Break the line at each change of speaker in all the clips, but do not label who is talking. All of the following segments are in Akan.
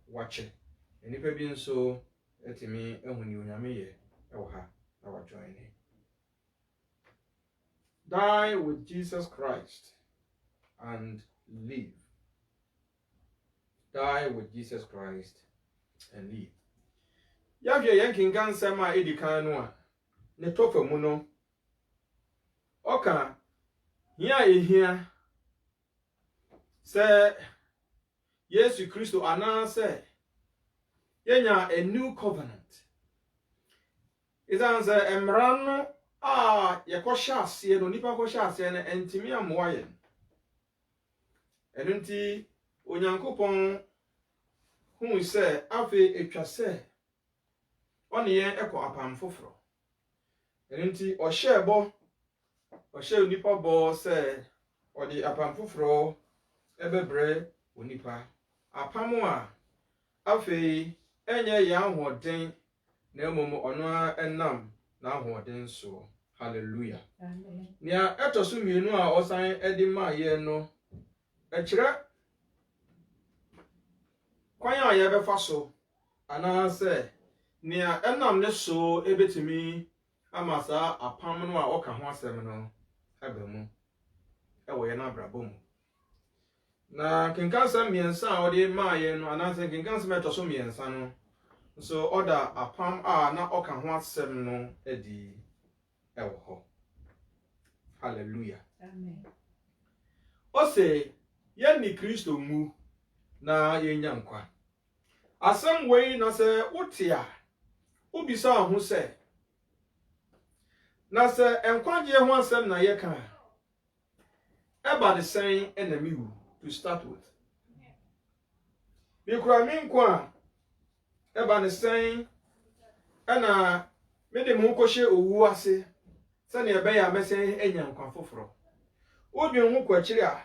Watch nipa bi nso etimi ehuni onyame ye ewo ha na wa join him. Die with Jesus Christ and live. Die with Jesus Christ and live. Yahwe yankin kan sema edikan no a ne tofa mu no oka hia ehia se Yesu Kristo anase yenya a new covenant. Izan se emrano yekosha ase no nipa kosha ase na entimi amoa ye. Enunti onyankopon hu se afi etwa se one ye eko apam foforo. Enunti ohye nipa bo se odi apam foforo ebebre onipa apam a afi enye ya ahoden na emomo ono enam na ahoden so. Hallelujah. Amen. Nia etoso mienu a osan edi ma ye no ekire kwan a ye befa so ana se nia enam ne so ebetimi amasa apam no a oka ho asem no abamu ewo ye na abrabom. Na kinkansa miensa a odi ma ye no ana se kinkansa metoso miensa no so order apam a na oka ho asem no edi ewo ho. Hallelujah. Amen. Ose ye ni Kristo mu na ye nya nkwa. Asem wei na se wotia ubisa ho se na se enkwagye ho asem na ye ka eba de sen enamiwu to start with. Bikura mi nkwa eba ne sen ena mede mu kohye owu ase sane ebe ya mesen enya nkwa foforo. Obi hu kwachiri a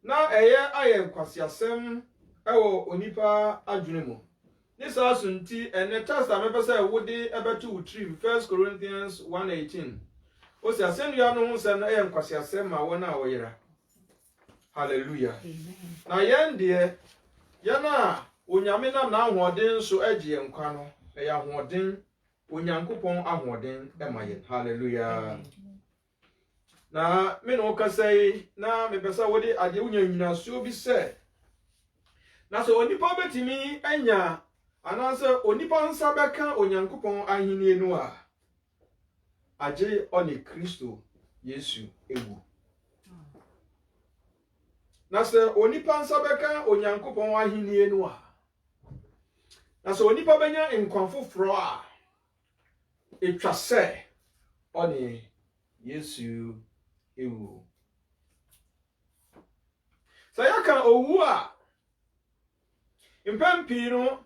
na eye aye nkwasiasem ewo onipa adwene mu. This asunti ene test amepese wodi ebetu utrim 1 Corinthians 1:18. Osi asendua no hu se na eye nkwasiasem ma wona woyera. Hallelujah. Amen. Na yende yana onyame nam na ahoden so agye nkwa no eya ahoden onyankopon ahoden emaye. Hallelujah. Amen. Na me no kasai na me pesa wodi ade unya nyina so bi se na so onipa betimi anya anase onipa nsa beka onyankopon ahini enu a age oni Kristo Yesu ewu. Na se onipa nsa beka onyankopon ahini enu a na so onipa benya nkwanfoforo a etwa se oni Yesu ewu. Sayaka owu a impempi no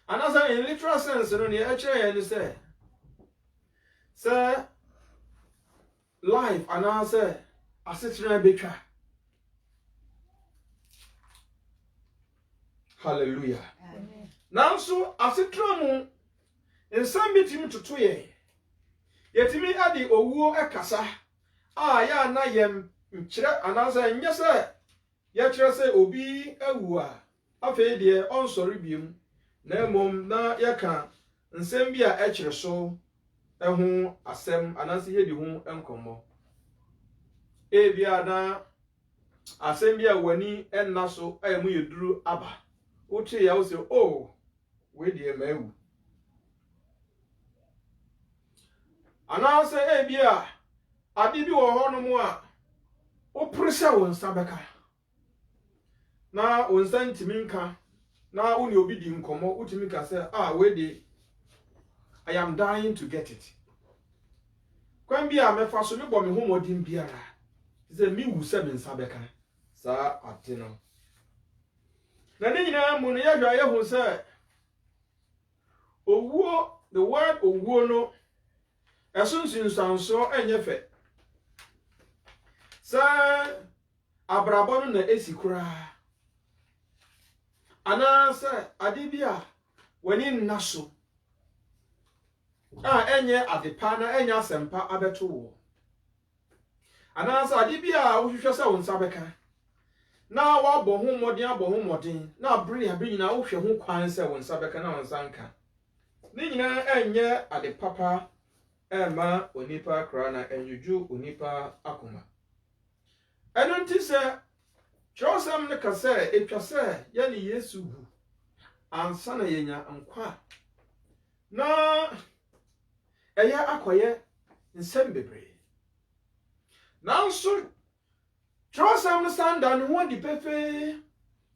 anasa in literal sense no ne akire ye say life anasa asetra betwa. Hallelujah. Amen. Nanso asetra mu ensam bitim tutu ye yetimi adi owuo ekasa ya na yem nkyire anasa nyese ye kire se obi awu a afei de onsori biem na mom na yeka nsem bi a ekire so ehu asem anasa ye di hu enkomo bia na asem bi a wani enna so ayemu yeduru aba uche ya ose we die mawu anasa bia ade bi wo ho no mu a opresa won sabeka na onsa ntimi nka na uni obi di nkomo utimi ka say we dey I am dying to get it. Kwan bi a mefa so me bɔ me homodin biara ze mi wu se me nsabeka sa ate no na ne nyina mu no yahwa yehu se owuo the word owuo no esunsunsanso enyefe sa abrabo no na esikura ana se adibia wani nnaso enye adepa na enya asempa abeto wo ana se adibia wo hwehwe se wo nsabeka na wabɔ ho mmɔden na abere nyina wohwɛ ho kwan sɛ wo nsa bɛka na wo nsa nka ne nyina ɛnyɛ ade papa ɛma onipa kra na ɛnwudwu onipa akoma ɛno nti sɛ kyerɛwsɛm ne ka sɛ etwa sɛ yɛne Yesu wu ansa na yɛnya nkwa na ɛyɛ akɔyɛ nsɛm bebree nanso kyerɛwsɛm no sanda ne ho adi pefee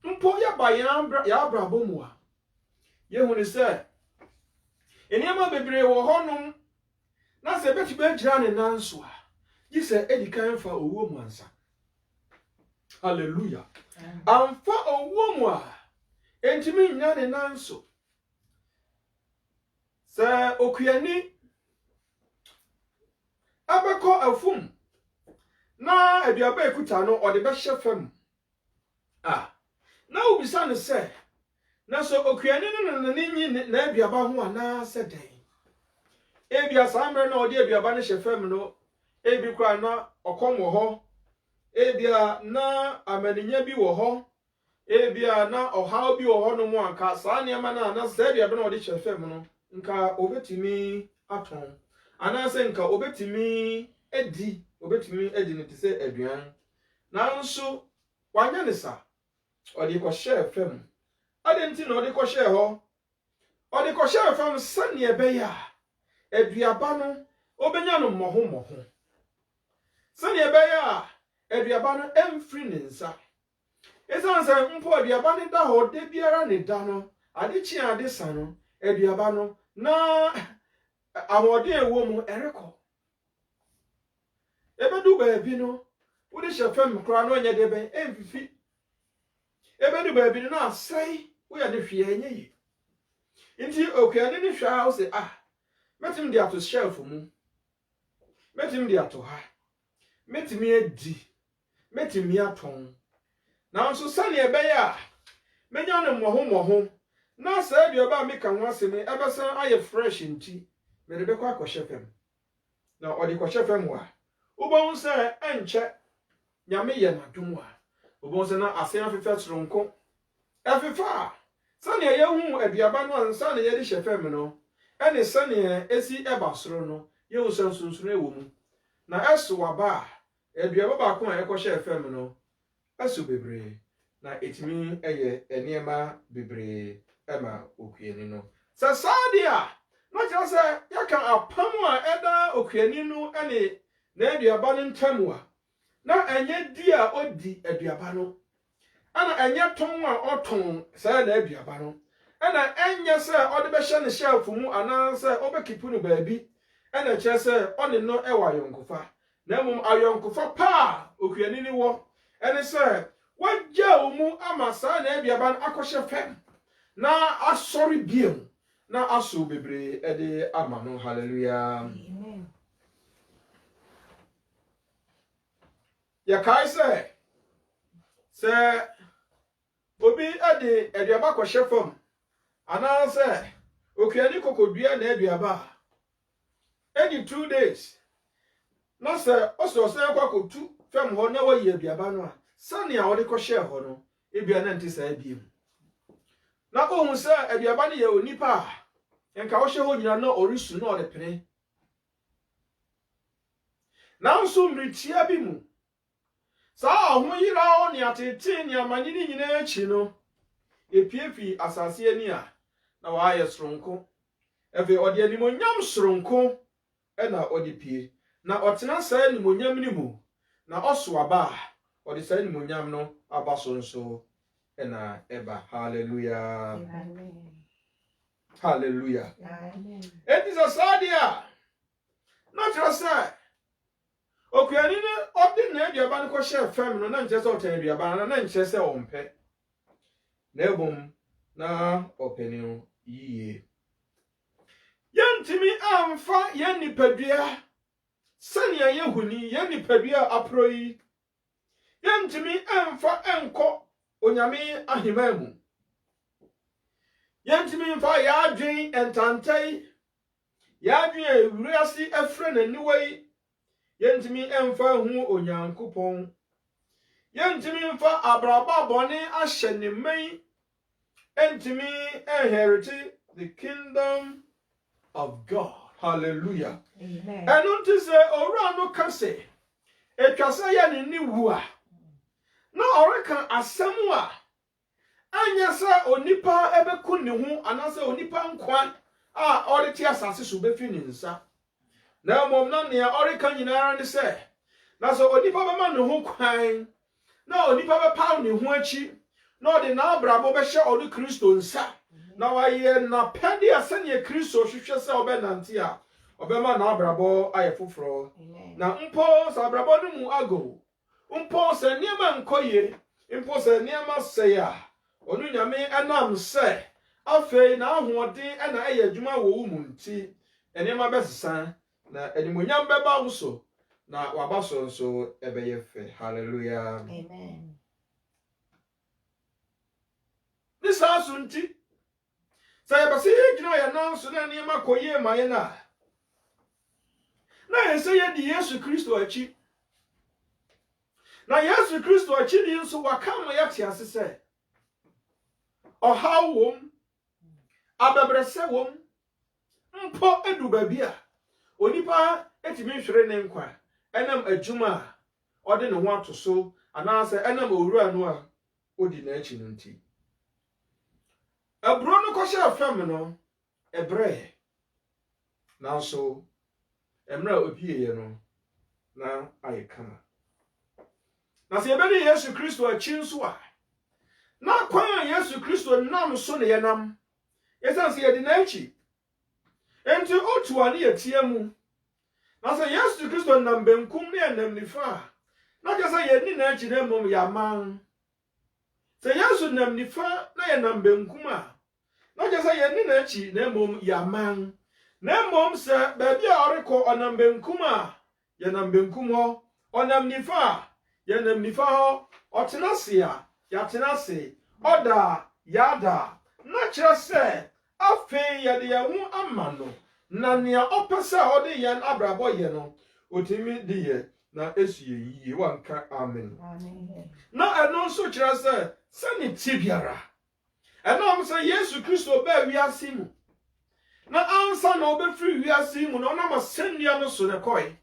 mpo yɛba yɛabrabɔ mu a yɛhunu sɛ nneɛma bebree wɔ hɔnom na sɛ bɛtumi agyina ne nan so a yi sɛ edi kan fa owuo mu ansa hallelujah amfa owuo mu a entimi nya ne nan so sɛ okuani abɛkɔ afum na aduaba ekuta no ɔde bɛhyɛ fam na obisa ne sɛ na so okuani no na n'enyi na aduaba ho ana sɛ den ebia samre na ɔde aduaba no hyɛ fam no ebi kwa na ɔkɔm wɔ hɔ ebia na amaninya bi wɔ hɔ ebia na ɔhaw bi wɔ hɔ no mu anka saa nneɛma na sɛ aduaba na ɔde hyɛ fam no nka obetimi atɔn anase nka obetimi edi ne te sɛ aduan nanso wanya ne sa ɔde kɔhyɛ fam ade nti na ɔde kɔhyɛ hɔ ɔde kɔhyɛ fam sɛnea ɛbɛyɛ a aduaba no obenya no mmɔho sɛnea ɛbɛyɛ a aduaba no ɛmfiri ne nsa ɛsan sɛ mpo aduaba no da hɔ de biara ne da no ade kyi ade sa no aduaba no na ahoɔden ɛwɔ mu ɛrekɔ ebedu baabi no wode hyɛ fam kora no ɔnyɛ de bɛn ɛmfifi ebedu baabi no na asɛe woyɛ ne hwee ɛnyɛ yi nti okuani ne hwɛ a wo sɛ mɛtumi de ato shelf mu mɛtumi de ato ha mɛtumi adi mɛtumi atɔn nanso sɛnea ɛbɛyɛ a menya no mmɔho na sɛ aduaba a meka ho asɛm ɛbɛsan ayɛ fresh nti mede bɛkɔ akɔhyɛ fam na ɔde kɔhyɛ fam a wobɛhu sɛ ɛnkyɛ nyame yɛ n'adom a wobɛhu sɛ na ase afefɛ soronko ɛfefa a sɛnea yɛhu aduaba no ansa na yɛde hyɛ fam no ɛne sɛnea esi ɛba soro no yɛhu sɛ nsonsono ɛwɔ mu na ɛso waba a aduaba baako a ɛkɔhyɛ fam no ɛso bebree na etimi ɛyɛ nneɛma bebree ɛma okuani no sɛ saa deɛ a na kyerɛ sɛ yɛka apam a ɛda okuani no ɛne na aduaba no ntam a na ɛnyɛ di a odi aduaba no ana ɛnyɛ tɔn a ɔtɔn saa na aduaba no ana ɛnyɛ sɛ ɔde bɛhyɛ ne shelf mu anaasɛ ɔbɛkipu no baabi ɛna kyerɛ sɛ ɔne no ɛwɔ ayɔnkofa na mmom ayɔnkofa pa okuani ni wɔ ɛne sɛ wagya wo mu ama saa na aduaba no akɔhyɛ fam na asɔre biem na aso bebree ɛde ama no hallelujah amen yɛkae sɛ obi ɛde aduaba kɔhyɛ fam anaasɛ okuani kokodua na aduaba ɛdi 2 days na sɛ ɔsɛ kwakotu fam hɔ na wayi aduaba no a sɛnea wɔde kɔhyɛ hɔ no ebia na nte saa biem na ohun sɛ aduaba no yɛ onipa a nka wɔhyɛ hɔ nyina na ɔresu na ɔde pene nanso mmirikyia bi mu saa ahoyira ne atete ne amanye ne nyinaa akyi no epiefi asase ani a na waayɛ soronko efe ɔde animonyam soronko ɛna ɔde pie na ɔtena saa animonyam ne mu na ɔso aba a ɔde saa animonyam no aba so nso ɛna ɛba hallelujah amen hallelujah amen eti saa deɛ a na kyerɛ sɛ okuani ne ɔde na aduaba no kɔhyɛ fam no na nkyerɛ sɛ ɔtɛn aduaba no na nkyerɛ sɛ ɔmpɛ na ebom na ɔpɛni no yie yɛntimi amfa yɛn nipadua sɛnea yɛhuni yɛn nipadua apro yi yɛntimi amfa ɛnkɔ onyame ahema mu yɛntimi mfa yɛadwen entantai yɛadwen ewuriase afrɛ n'aniwa yi yɛntimi ɛmfa hu onyankopɔn yɛntimi mfa abraba bɔne ahyɛ ne mman entimi inherit the kingdom of God. Hallelujah.
Amen.
Ɛno nti sɛ owura no ka sɛ etwa sɛ yɛ ne ni wu a na ɔreka asɛm a anya sɛ onipa ebeku ne ho anasɛ onipa nkwa a ɔde te asase so befi ne nsa na mmom na nea ɔreka nyinaa ne sɛ na sɛ onipa bɛma ne ho kwan na onipa bɛpaw ne ho akyi na ɔde n'abrabɔ bɛhyɛ ɔno Kristo nsa na wayɛ na pɛde asɛnea Kristo hwehwɛ sɛ ɔbɛnante a ɔbɛma n'abrabɔ ayɛ foforɔ na mpo sɛ abrabɔ no mu ago mpo sɛ nneɛma nkɔye mpo sɛ nneɛma sɛe a ɔno nyame ɛnam sɛ afei na ahoɔden ɛna ɛyɛ adwuma wɔ wo mu nti nneɛma bɛsesa na animonyam bɛba wo so na waba so nso ɛbɛyɛ fɛ. Hallelujah.
Amen.
Ni saa so nti sɛ yɛbɛsɛ yɛgyina yɛn nan so na nneɛma kɔyie ma yɛn a na yɛsɛ yɛdi Yesu Kristo akyi na Yesu Kristo akyi di nso waka ma yɛte ase sɛ ɔhaw wom abɛbrɛsɛ wom mpo edu baabi a onipa etimi hwere ne nkwa ɛnam adwuma a ɔde ne ho ato so anaasɛ ɛnam owura no a odi n'akyi no nti aburo no kɔhyɛ fam no ɛbrɛ nanso emra obieye no na ayɛ kama na sɛ yɛbɛdi Yesu Kristo akyi nso a na kwan a Yesu Kristo nam so ne yɛnam yɛsan sɛ yɛdi n'akyi enti otu a ne yɛtie mu na sɛ Yesu Kristo nam benkum ne yɛnam nifa a na kyerɛ sɛ yɛdi n'akyi na mmom yɛaman sɛ Yesu nam nifa na yɛnam benkum a na kyerɛ sɛ yɛdi n'akyi na mmom yɛaman na mmom sɛ baabi a ɔrekɔ ɔnam benkum a yɛnam benkum hɔ ɔnam nifa a yɛnam nifa hɔ ɔtena se a yɛatena se ɔda yada na kyerɛ sɛ afei yɛde yɛn ho ama no na nea ɔpɛ sɛ ɔde yɛn abrabɔ yɛ no otimi de yɛ na esi yie wanka amen. Na ɛno nso kyerɛ sɛ sɛne ti biara ɛnam sɛ Yesu Kristo baa wiase mu na ansa na obefiri wiase mu na ɔnam asɛnnua no so ne kɔe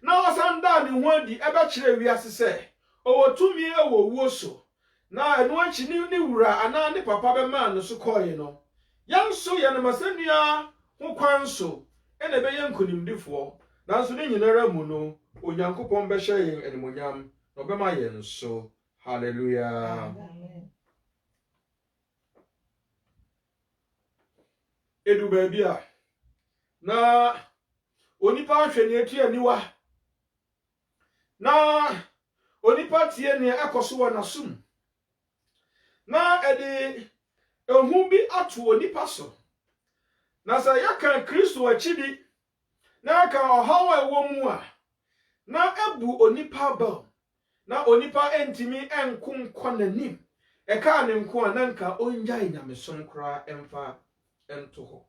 na ɔsan da ne ho adi ɛbɛkyerɛ wiase sɛ ɔwɔ tumi ɛwɔ wuo so na ɛno akyi ne wura anaa ne papa bɛma no so kɔe no yɛnso yɛnam asɛnnua ho kwan so ɛna ɛbɛyɛ nkonimdifoɔ nanso ne nyinara mu no Onyankopɔn bɛhyɛ yɛn animonyam na ɔbɛma yɛn so. Hallelujah. Edu baabi a na onipa ahwɛ ne atu aniwa na onipa tie ne ɛkɔso wɔ n'asom na ɛde ehu bi ato onipa so na sɛ yɛka Kristo akyidi na yɛka ɔhaw a ɛwɔ mu a na ebu onipa ba na onipa entimi enko nkɔ n'anim ɛka ne nko a na nka ongyae nyamesom koraa ɛmfa ento hɔ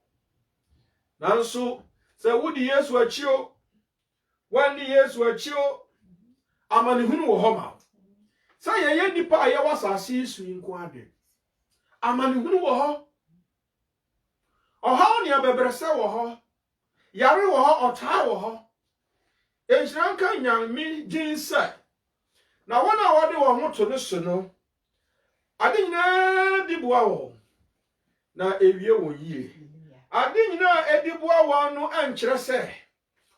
nanso sɛ wodi Yesu akyi wandi Yesu akyi amanehunu wɔ hɔ ma sɛ yɛyɛ nipa a yɛwɔ asase yi so nko ade amanehunu wɔ hɔ ɔhaw ne abɛbrɛsɛ wɔ hɔ yare wɔ hɔ ɔtaa wɔ hɔ enhyira nka nyame gyin sɛ na wɔn a wɔde wɔn ho to ne so no ade nyinaa di boa wɔ na ewie wɔ yie ade nyinaa edi boa wɔ no ɛnkyerɛ sɛ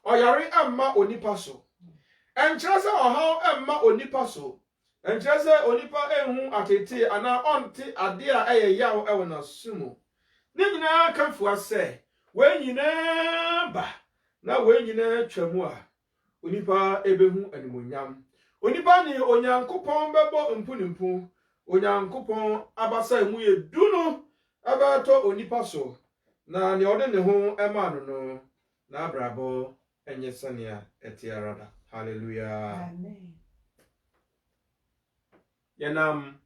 ɔyare amma onipa so ɛnkyerɛ sɛ ɔhaw amma onipa so ɛnkyerɛ sɛ onipa ehu atete ana ɔnte ade a ɛyɛ yaw ɛwɔ n'asumu ne nyinaa kafua sɛ wɔn nyinaa ba na wɔn nyinaa twa mu a onipa ebehu animonyam onipa ne Onyankopɔn bɛbɔ mpunimpu Onyankopɔn abasa mu yɛ du no abato onipa so na ne ɔde ne ho ɛma no no na abrabɔ enye sania etiarada. Hallelujah.
Amen.
Yanam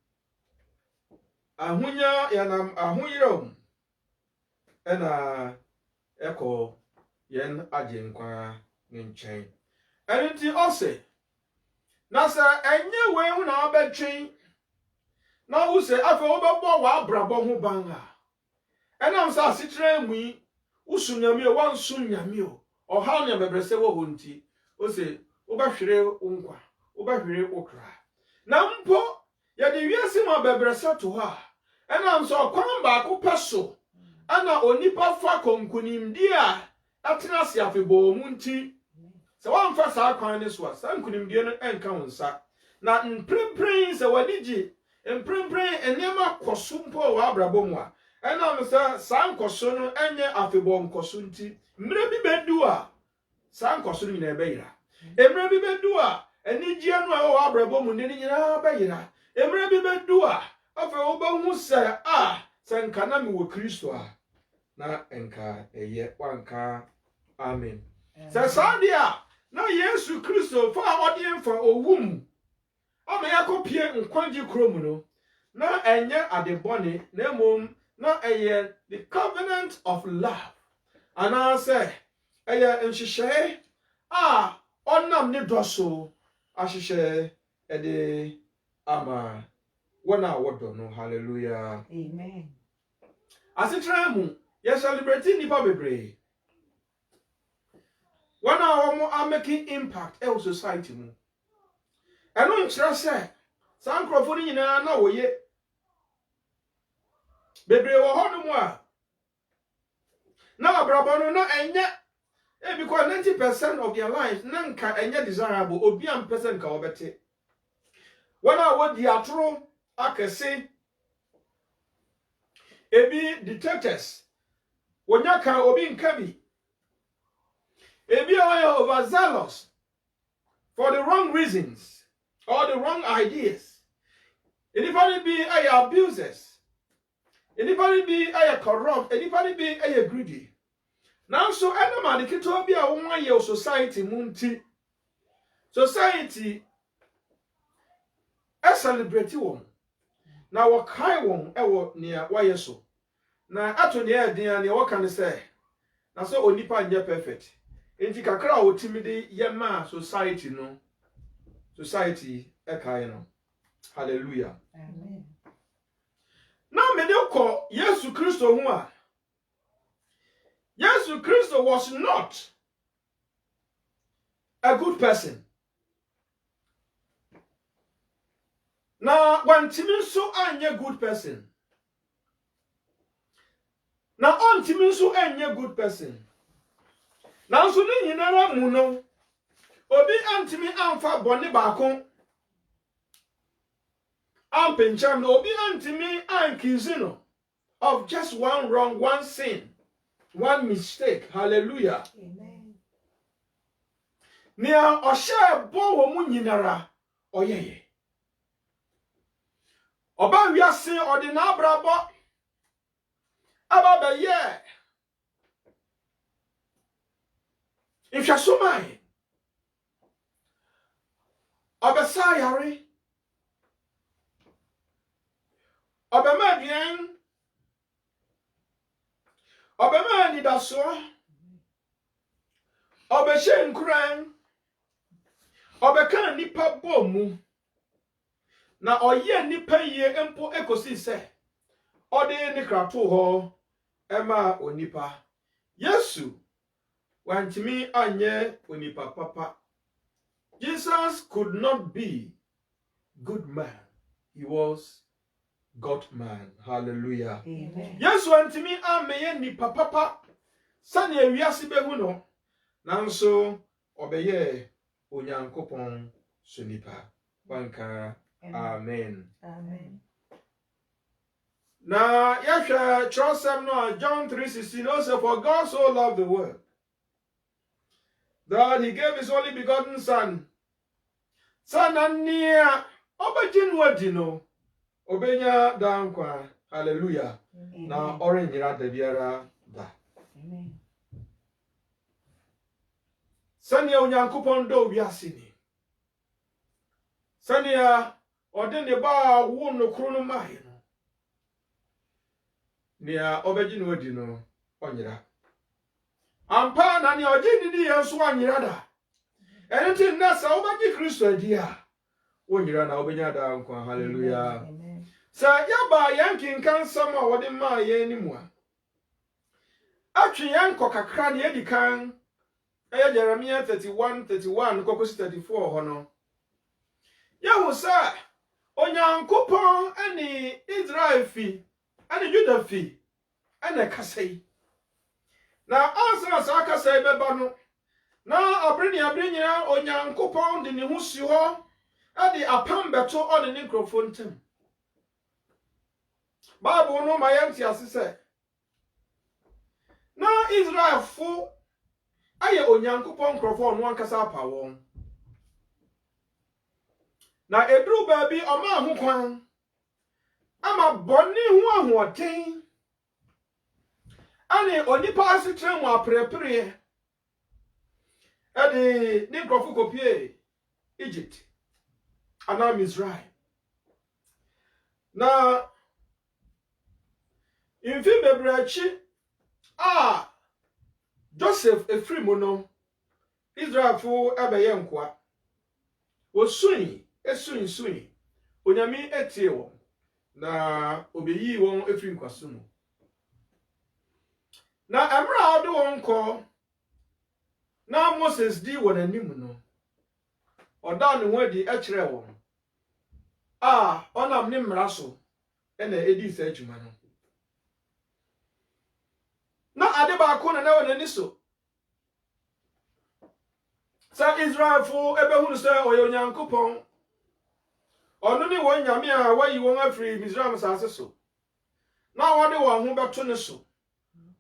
ahoyerom ena eko yen agyenkwa ne nkyɛn. Ɛno nti ɔse na sa enye we hu na abetwen na wo se afa wo bebo wa abrabo ho ban a enam sa asitre mu yi usunyame o wansunyame o ohaw ne bebrese wo honti o se wo ba hwere nkwa wo ba hwere okra na mpo ya de wiase ma bebrese to ha enam so kwan ba ko peso ana onipa fa konkunimdi a atena se afebo mu nti se wan fa sa kwan ne so sa nkunimdi no enka wonsa na mprempren se wadigi mprempren enema kosumpo wa abrabo mu a enam se sa nkoso no enye afebo nkoso nti mre bi bedu a sa nkoso no nyina ebeyira emre bi bedu a enigye no a wa abrabo mu ne nyina beyira emre bi bedu a afa wo ba hu se se nka na me wo Kristo a na enka eye wanka amen se sadia na Yesu Kristo fa odien fa owum ama yakopie nkwanji kromu no na enye adebone na mom na eye the covenant of love ana se eye nhihye onam ne doso ahihye ede ama wana wodo no hallelujah
Amen.
Asitra mu ye celebrate nipa bebre wana wo are making impact in society mu eno nkyira se sankrofo ni nyina na woye bebre wo hono mu a na abrabo no na enya because 90% of their lives na nka enya desirable obi am person ka obete wana wo di atro akese ebi detectives wonyaka obi nkabi ebi are overzealous for the wrong reasons or the wrong ideas. Anybody be abusers. Anybody be corrupt. Anybody be greedy. Now so enema de kito bi a won ye society munti. Society celebrate won. Na wo kai won ewo nea waye so. Na ato nea dia ne wo kan say. Na so onipa nje perfect. Enti kakra wo timide ye ma society no. Society ekai no. Hallelujah.
Amen.
Now me de ko Yesu Kristo hu a. Yesu Kristo was not a good person. Na wantimi so anye good person. Na ontimi so anye good person. Na so ni nyinara mu no. Obi antimi amfa bone baako. Ampencham no obi antimi ankizino of just one wrong, one sin, one mistake. Hallelujah.
Amen.
Nia oshe bo wo mu nyinara oyeye. Oba wiase odi na abrabo aba be ye. Ifyasomai. Obesa yare. Obema bien. Obema ni daso. Obeshe nkran. Obeka nipa bomu. Na oye nipa ye empo ekosi se. Ode ni krato ho ema onipa. Yesu wantimi anye onipa papa. Jesus could not be good man. He was God man. Hallelujah.
Amen.
Yesu wantimi ameye nipa papa. Sane wiase behu no. Nanso obeye onyankopon so nipa. Wanka amen.
Amen.
Na yahwe trosem no John 3:16 also for God so loved the world that he gave his only begotten son. Son ania obejinu adino obenya dankwa. Hallelujah.
Amen.
Na orenjira da biara da.
Amen.
Sania onyankopon do wiase ni. Sania ode ne ba wo no kro no mai no. Nia obejinu adino onyira. Ampa na ni oje didi yenso anyira da. Enti na sa obaji Kristo adi a wonyira na obenya da nkwa hallelujah sa yaba yankin kan sama wode ma ye ni mu a atwe yanko kakra na yedi kan Jeremiah 31 kokosi 34 ho no yahu sa onyankopon ani Israel fi ani Juda fi ana kasai na asra sa kasai beba no na abrenya onyankopon de ne ho si ho ade apam beto on ne microphone tem Bible no ma yanti asese na Israel fo aye onyankopon microphone no ankasa apa won na edru baabi oma ho kwan ama bonni ho ahoten ane onipa asitre mu aprepre ade ni microphone kopie Egypt ana Israel na infi bebrachi Joseph efrimu no Israel fo abeye nkwa esun onyami etie wo na obeyi won efri nkwaso no na amra ade won ko na Moses di won anim no oda ne ho adi ekire won onam ne mmara so ena edi sa adwuma no na ade ba ko na won ani so sa Israel fo ebehunu se oyo nyankopon onu ni won nyame a wayi won afri Misraim sase so na wode won ho beto ne so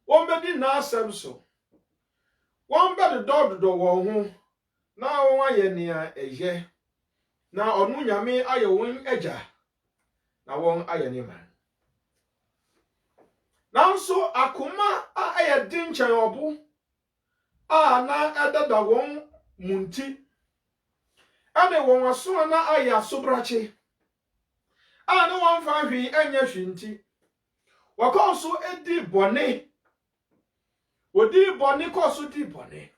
won bedi na asem so won bedi dododo won ho na won aye nia eye na onu nyame aye won agya na won aye ne man na so akoma aye din chan obu na adada won munti ane won aso na aye asobrache no won fa hwi anya hwinti wakoso edi bone wodi bone koso di bone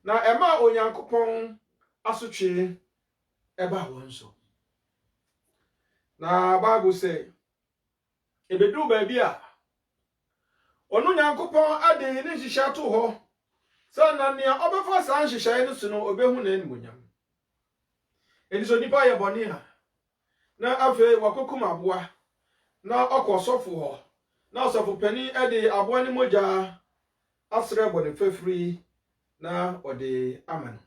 na ema onyankopon asotwe eba won so na Bible say ebedu baabi a onu nyankopon ade ne hihya to ho sana ne obefa san hihya ne so no obehu na animonyam eni so nipa ye bone ha na afi wakokum aboa na okosofo ho na osofo pani ade aboa ne moja asre bone fafri na ode aman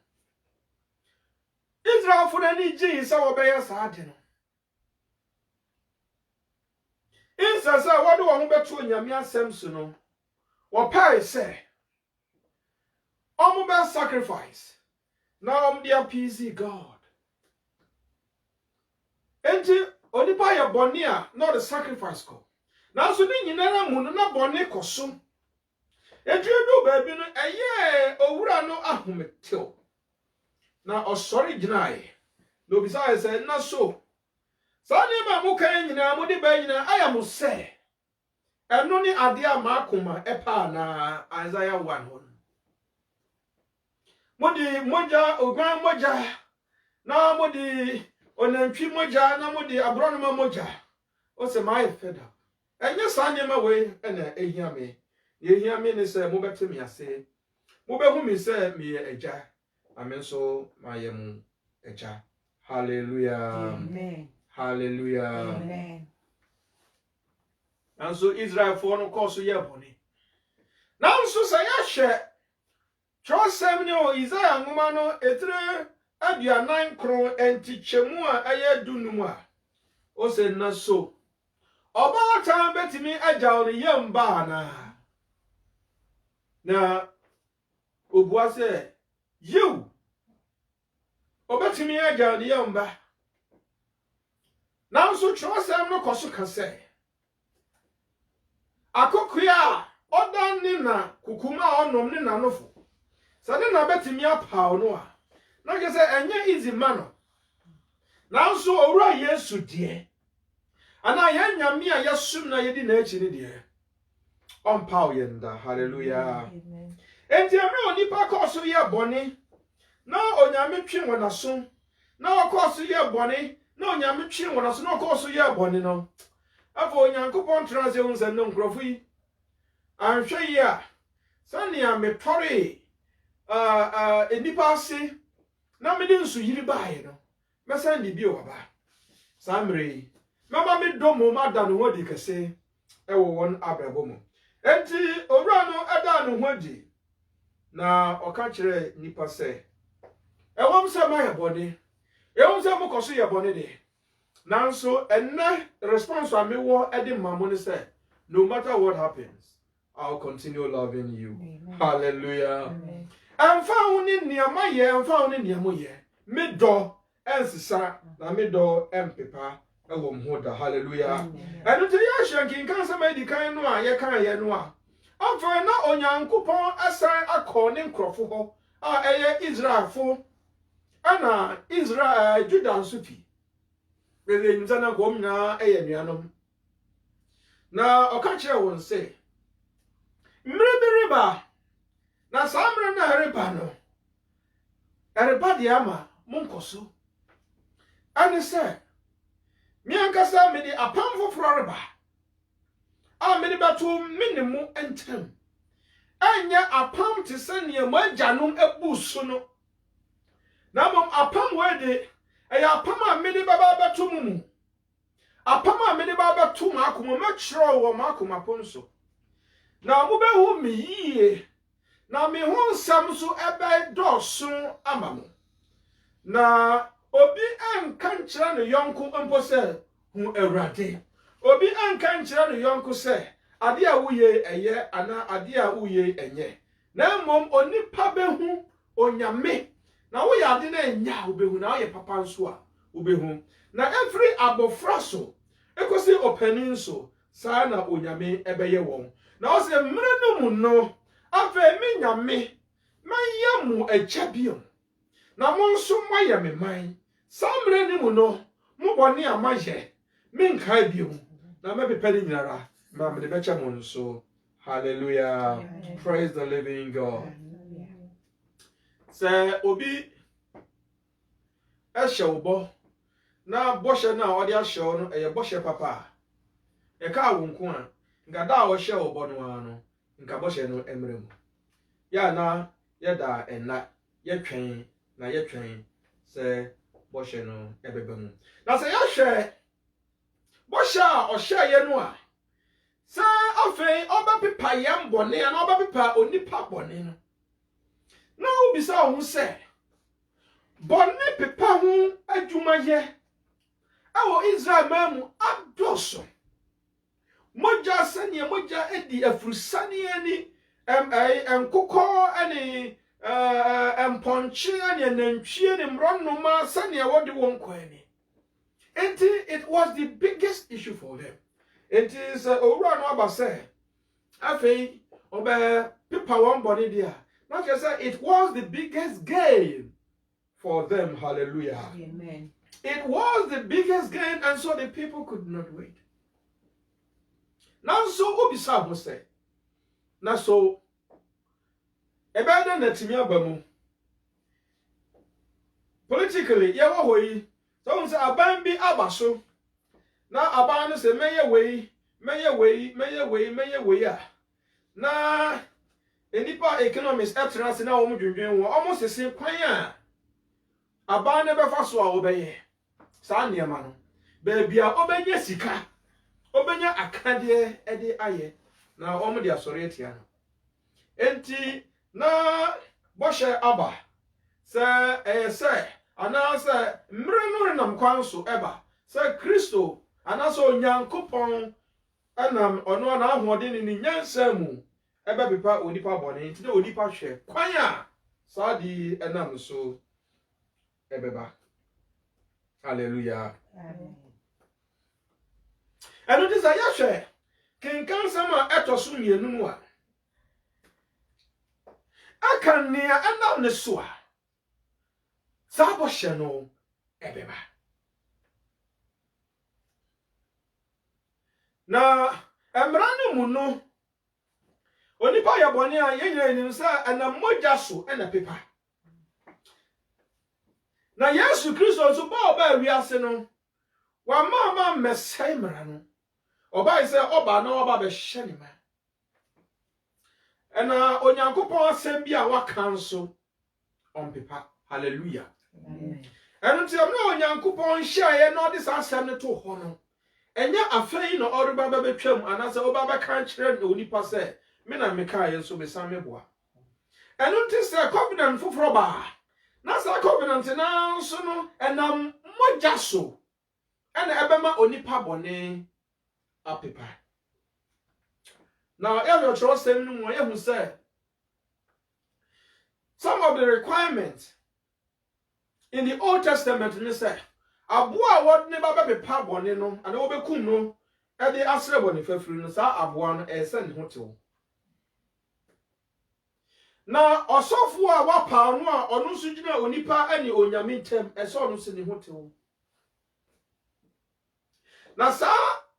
Israel fo na ni ji sa wo be ya sa de no insa sa wode wo ho beto nyame asem so no wo pai se omo be sacrifice na om dia appease God enti onipa ya bone a not the sacrifice ko na so ni nyinara mu no na bone koso enti edu baabi no eye owura no ahometew na osori ginae no bisa say na so sani ma mu kan nyina mu de ba nyina aya mu se eno ni ade a makoma epa na Isaiah 1 hon modi moja ogan moja na modi onantwi moja na modi abronoma moja o se mai feda enye sani ma we ena ehia me ehia me ne se mo betemi ase mo behu mi se me eja amen so mayemu eja hallelujah
Amen.
Hallelujah.
Amen.
And so Israel for no course ye boni. Now so say ahye. Trust semni o Isaiah ngoma no etre aduanan kron enti chemu a aye dunum a. O se na so. Oba tan betimi agya on yem ba na obua se you obetimi agya on yem ba. Now so trust no koso kase. Akokuya odan ni na kukuma onom ni na nofo. Sade na betimi apa no a. Na je se enye easy man. Now so owura Yesu de. Ana ya nyame a yesum na yedi na echi ni de. Ompa yenda hallelujah. Enti amre onipa koso ye boni. Na onyame twe wonaso. na okoso ye bone na onyame twe wona so na okoso ye bone no afọ onyankopon transe unse no nkrofo yi anhwe yi a sania metore enipa ase na mede nsu yiri baaye no mesan di bi oba samre mama me domo ma da no hodi kese ewo won abrabo mu enti owura no ada no hodi na oka kire nipa se ewom se ma ye bone ewom se mo koso ye bone de nanso enne response a me wo ede mamo ne se no matter what happens I'll continue loving you. Amen. Hallelujah. Amfa huni niyama ye, amfa huni niyamo ye. Me do ensisa na me do empepa ewo mhoda. Hallelujah. Enu te ya shanki nkansa ma di kan no a ye kan ye no a. Amfa na onyankopon asan akọ ne nkrofo ho a eye Israelfo ana Israel Judah nsupi. Bele nyuza na ko mna eye nuanom. Na okachire won say Mribiriba na samre na riba no eriba de ama monkoso ane se mi ankasa me di apam foforo riba a me di beto minimu entem anya apam te se ne majanum ebusu no na mom apam we de eya apam a me di baba beto mu apam a me di baba beto makoma machro wo makoma ponso na mubehu mi yie na mi ho nsam so ebe dosun amamu na obi anka nkyira no yonko mpo se hu awurade obi anka nkyira no yonko se ade a wuye eye ana ade a wuye enye na mom onipa behu onyame na wo ya ade na enya obehu na wo ye papa nso a obehu na every abofra so ekosi opanin so saa na onyame ebeye won na o se mre no mu no afa mi nyame mayamu achabiom na mo nso maye me man samre ni mu no mo bone amaje me nka biom na me bepeli nyara ma me de becha mo nso. Hallelujah. Praise the living God. Se obi ehyewo na boshe na odi ahyewo no eye boshe papa e ka wo nko a ngada a wo hyewo bo no ano nka boshe no emremu ya na yeda enna yetwen na yetwen se boshe no ebebemu na se yahwe boshe a ohye ye no a se afei oba pepa yam bone na oba pepa onipa bone no na obisa wo se bone pepa hu adwuma ye awo Israel mamu adoso moja sani moja edi afurusani ani enkoko ani emponchi ani nantwie ni mronoma sani awode wonko ani. It was the biggest issue for them. It is owura no aba say afei obe people one body there. Not just say it was the biggest gain for them. Hallelujah.
Amen.
It was the biggest gain, and so the people could not wait. Now, so obisa mo say, na so ebeda na timi abamu politically ye wo hoyi so say aban bi abaso na aban no say meye wei a na enipa economics etrance na wo dwendwen wo omo sese kwan a aban ne befa so a obeye sa niema no be bia obenya sika obenya akade ede aye na omo de asore etia no enti na boshe aba se ana se mre no nam kwan so eba se Kristo ana so onyankopon anam ono na ahode ni nyansa mu eba bepa onipa bone enti de onipa hwe kwan a sa di enam so ebeba. Hallelujah.
Amen.
And it is a yashe. Kinkan sama etosu mienu mu a. Aka nea anam ne so a. Sa boshe no ebeba. Na emranu mu no onipa yabone a yenyina nim sa anam moja so na pepa. Na Yesu Kristo so ba oba wiase no wa mama mesai mra no oba ise oba na oba be hye ne ma ena onyankopon asem bi a waka nso on pepa hallelujah enu ti amna onyankopon hye na odi sa asem ne to ho no enya afei na oriba ba betwam anase oba ba kan kire na onipa se me na meka ye nso be san meboa enu ti se covenant foforo ba na sa covenant na nso no enam mogya so ena ebema onipa bone apepa now if you trust him no mo ye say some of the requirements in the Old Testament ni say aboa wod ne ba pepa bone no ana wo bekum no e de asre bone fafiri no sa aboa no e se ne hotew na osofo a wapa no a ono nso gina onipa ani onyame ntem e se ono se ne hotew na sa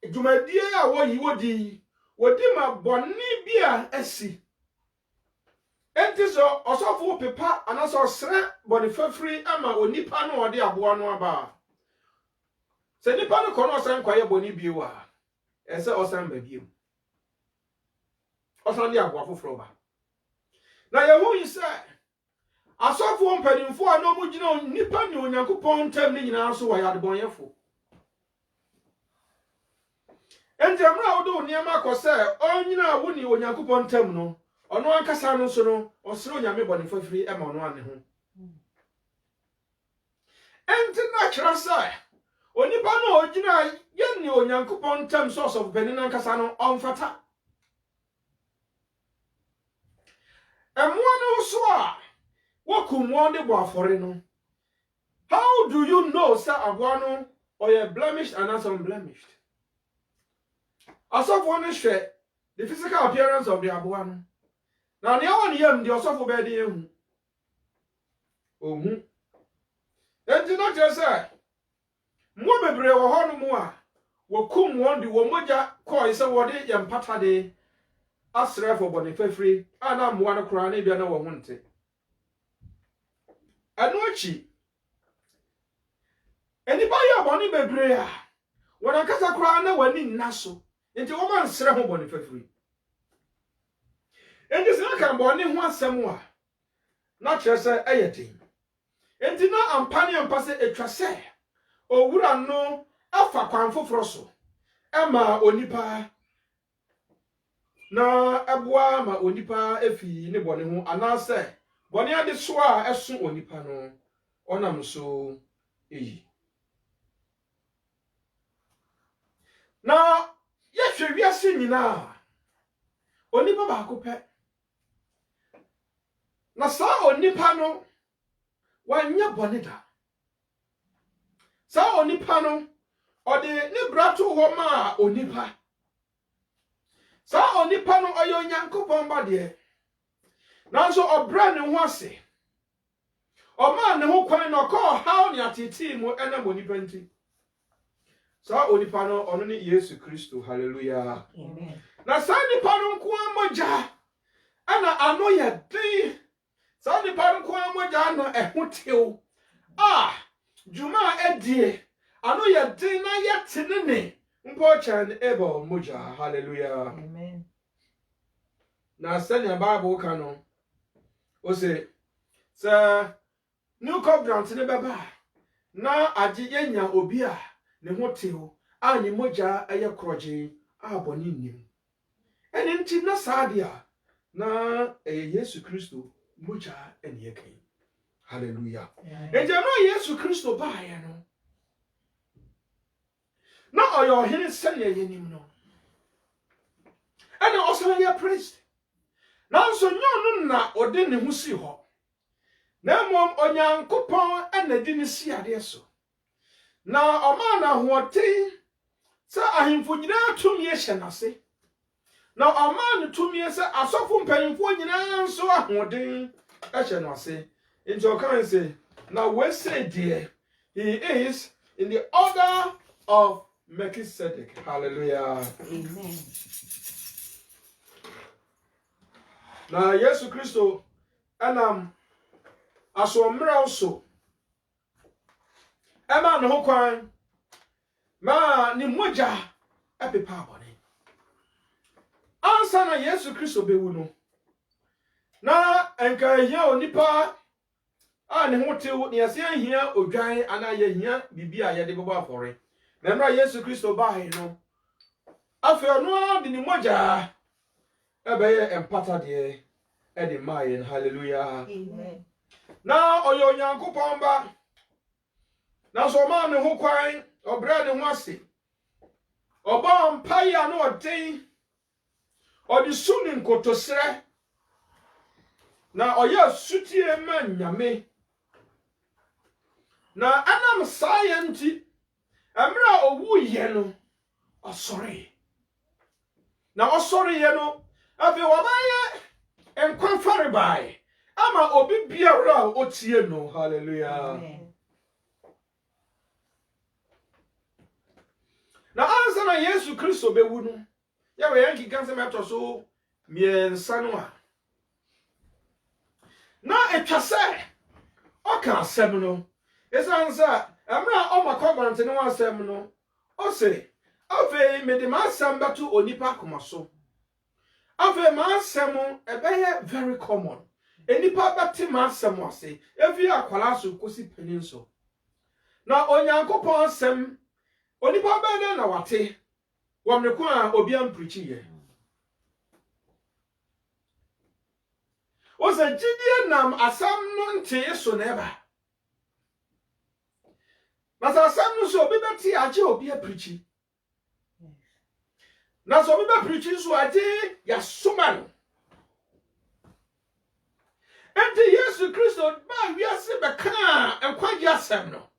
dwumadie a wodi ma bone bia asi entiso osofo pepa anaso sre bone fafiri ama onipa no ode aboa no aba se nipa no kono osan kwaye bone biewa e se osan ba biem osan de aboa foforo ba na yehu yi se asofo mpanimfo a no mu gina nipa ni onyankopon ntam ni nyina so wa yadebonyefo enjamra odo niam akose onyina wo ni onyankopon ntam no ono ankasa no so no osere onyame bone fafiri e ma ono ane ho enti na kira sai onipa no ogina ye ni onyankopon ntam so of benin ankasa no onfata emwo so a wokumwo de bo afore no how do you know say aboa no or you blemished and not unblemished asofo no hwe the physical appearance of the aboa no na ne awon yam de osofo be de ehu ohu enti no je say mo bebre wo ho no mu a wokum won de wo moja ko ise wo de yempata de asre for bone fafiri ana moa no kura na bia na wo hunte anu achi eni ba ya bone bebre a wona kasa kura na wani nnaso enti wo man sre ho bone fafiri enti se kan bone ho asem a na kire se eyedin enti na ampane ampa se etwa se owura no afa kwan foforo so ema onipa na eboa ma onipa efi ne bone ho anase bone ade so a eso onipa no onam so eyi na yehwe wiase nyina onipa ba akopɛ na sa onipa no wanya bone da sa onipa no ode ne brato ho ma onipa sa onipa no oyo nyankopon ba de nanso obra ne ho ase o ma ne ho kwan no ko how ne atiti mu ena onipa nti sa onipa no ono ne Yesu Kristo hallelujah amen na sa onipa no nko amoja ana ano ye din sa onipa no nko amoja ana ehotew juma edie ano ye din na ye tenene mpo chan ebo moja hallelujah amen na sanya bible kano o say new covenant ne beba na age yenya obi a ne hotew ani moja eye kroje aboni nim eni nti na sadia na Yesu Kristo moja eni yekan hallelujah eje no Yesu Kristo ba ye no na oyo hene sene yenim no ene also ye priest na so nyonu na ode ne ho si ho na mom onyankopon anadi ne si ade so na oma na hoten sa ahemfo nyina tumi ehye nase na oma ne tumi se asofo mpanyimfo nyina nso ahoden ehye nase nti o kan say na we say dear he is in the order of Melchizedek hallelujah amen na Yesu Kristo anam asomra so ema ne ho kwan ma ni moja epepa abone ansa na Yesu Kristo bewu no na enka hia onipa a ne ho tew ne ase hia odwan ana ye hia bibia ye de bebo afore na mra Yesu Kristo ba he no afi no de ni moja ebeye empata de e de mayen hallelujah
Amen.
na oyo Nyankopon ba na so ma ne ho kwan obra ne ho ase oba mpaya no odin odi suni nkotosere na oya sutie ma nyame na anam science emra owu ye no osori na osori ye no afi wabaye enkwan fare bai ama obi biara otie no hallelujah
Amen.
na ansa na Yesu Kristo bewu no ya we yanki kanse metoso miensa no a na etwase oka asem no esansa emra o makogwante no asem no o se afi me de ma asem beto onipa komaso afi ma asem ebeye very common enipa beti ma asem ase efi akwala so kosi panin so na Onyankopon asem onipa bene na wate wamne a obi am preaching ye o se gidie nam asam no nte so na eba na asam no so obi beti age obi a preaching na so obi be preaching so age ya soma no enti Yesu Kristo ba wiase be ka enkwagi asam no